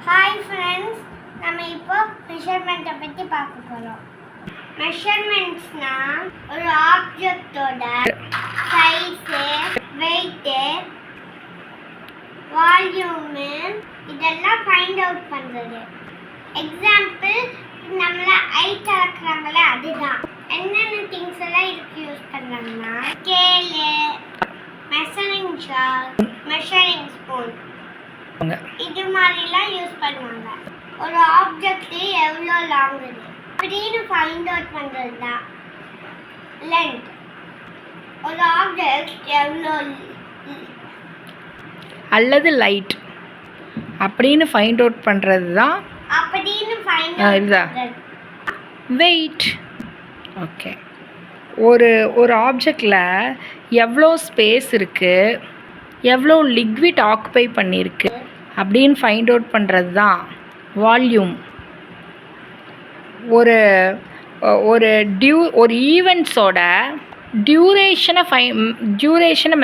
Hi friends, நம்ம இப்போ மெஷர்மெண்ட்டை பற்றி பார்க்க போகிறோம். மெஷர்மெண்ட்ஸ்னா ஒரு ஆப்ஜெக்டோட சைஸு, வெயிட்டு, வால்யூமு இதெல்லாம் ஃபைண்ட் அவுட் பண்ணுறது. எக்ஸாம்பிள், நம்மளை ஹைட் அளக்குறாங்களே அதுதான். என்னென்ன திங்ஸ் எல்லாம் இதுக்கு யூஸ் பண்ணுறாங்கன்னா scale, measuring chart, measuring spoon இது மாதிரிலாம் யூஸ் பண்ணுவாங்க. ஒரு ஆப்ஜெக்ட் எவ்வளோ லாங் அப்படின்னு ஃபைண்ட் அவுட் பண்ணுறது தான் லென்த். ஒரு ஆப்ஜெக்ட் எவ்வளோ அல்லது லைட் அப்படின்னு ஃபைண்ட் அவுட் பண்ணுறது தான் வெயிட். ஓகே, ஒரு ஆப்ஜெக்டில் எவ்வளோ ஸ்பேஸ் இருக்குது, எவ்வளோ லிக்விட் ஆக்குபை பண்ணியிருக்கு அப்படின்னு ஃபைண்ட் அவுட் பண்ணுறது தான் வால்யூம். ஒரு ஈவெண்ட்ஸோட டியூரேஷனை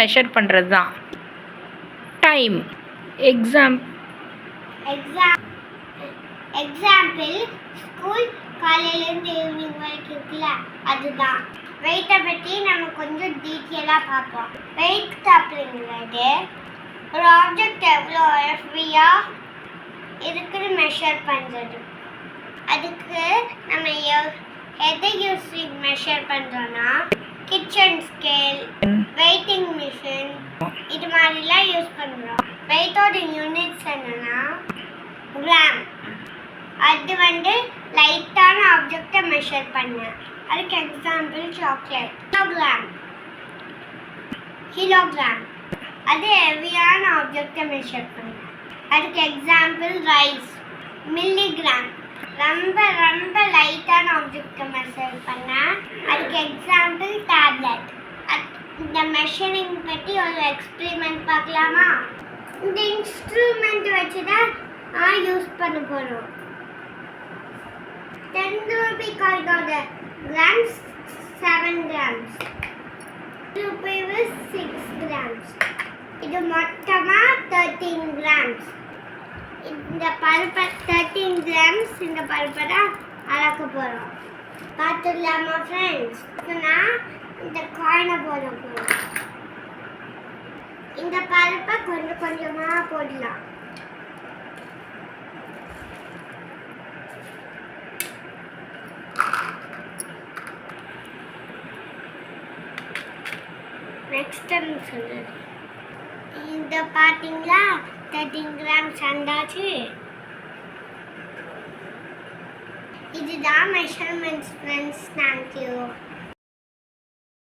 மெஷர் பண்ணுறது தான் டைம். எக்ஸாம்பிள் ஸ்கூல் காலையிலேருந்து ஈவினிங் வரைக்கும் இருக்குல்ல அதுதான். வெயிட்டை பற்றி நம்ம கொஞ்சம் டீட்டெயிலாக பார்ப்போம். வெயிட் அப்படிங்கிறது ஒரு ஆப்ஜெக்ட் எவ்வளோ ஹெவியாக இருக்குன்னு மெஷர் பண்ணுறது. அதுக்கு நம்ம எதை யூஸ் மெஷர் பண்ணுறோன்னா கிச்சன் ஸ்கேல், வெயிட்டிங் மிஷின் இது மாதிரிலாம் யூஸ் பண்ணுறோம். வெயிட்டோட யூனிட்ஸ் என்னன்னா கிராம். அது லைட்டான ஆப்ஜெக்டை மெஷர் பண்ண. அதுக்கு எக்ஸாம்பிள் சாக்லேட். கிலோகிராம் அது ஹெவியான ஆப்ஜெக்டை மெஷர் பண்ண. அதுக்கு எக்ஸாம்பிள் ரைஸ். மில்லிகிராம் ரொம்ப லைட்டான ஆப்ஜெக்டை மெஷர் பண்ண. அதுக்கு எக்ஸாம்பிள் டேப்லெட். இந்த மெஷரிங் பற்றி ஒரு எக்ஸ்பெரிமெண்ட் பார்க்கலாமா? இந்த இன்ஸ்ட்ருமெண்ட் வச்சு தான் யூஸ் பண்ண போகிறோம். 10 rupee coin grams 7 grams, rupee 6 grams. இது மொத்தமா 13 grams. இந்த பருப்பை 13 grams இந்த பருப்பை தான் அளக்க போகிறோம். பார்த்துடலாமா ஃப்ரெண்ட்ஸ்? நான் இந்த காயினை போட போகிறோம். இந்த பருப்பை கொஞ்சம் கொஞ்சமாக போடலாம். நெக்ஸ்ட் டைம் சொல்லுது. இந்த பார்த்தீங்களா 13 grams ஆண்டாச்சு. இதுதான் மெஷர்மெண்ட்ஸ் ஃப்ரெண்ட்ஸ். தேங்க்யூ.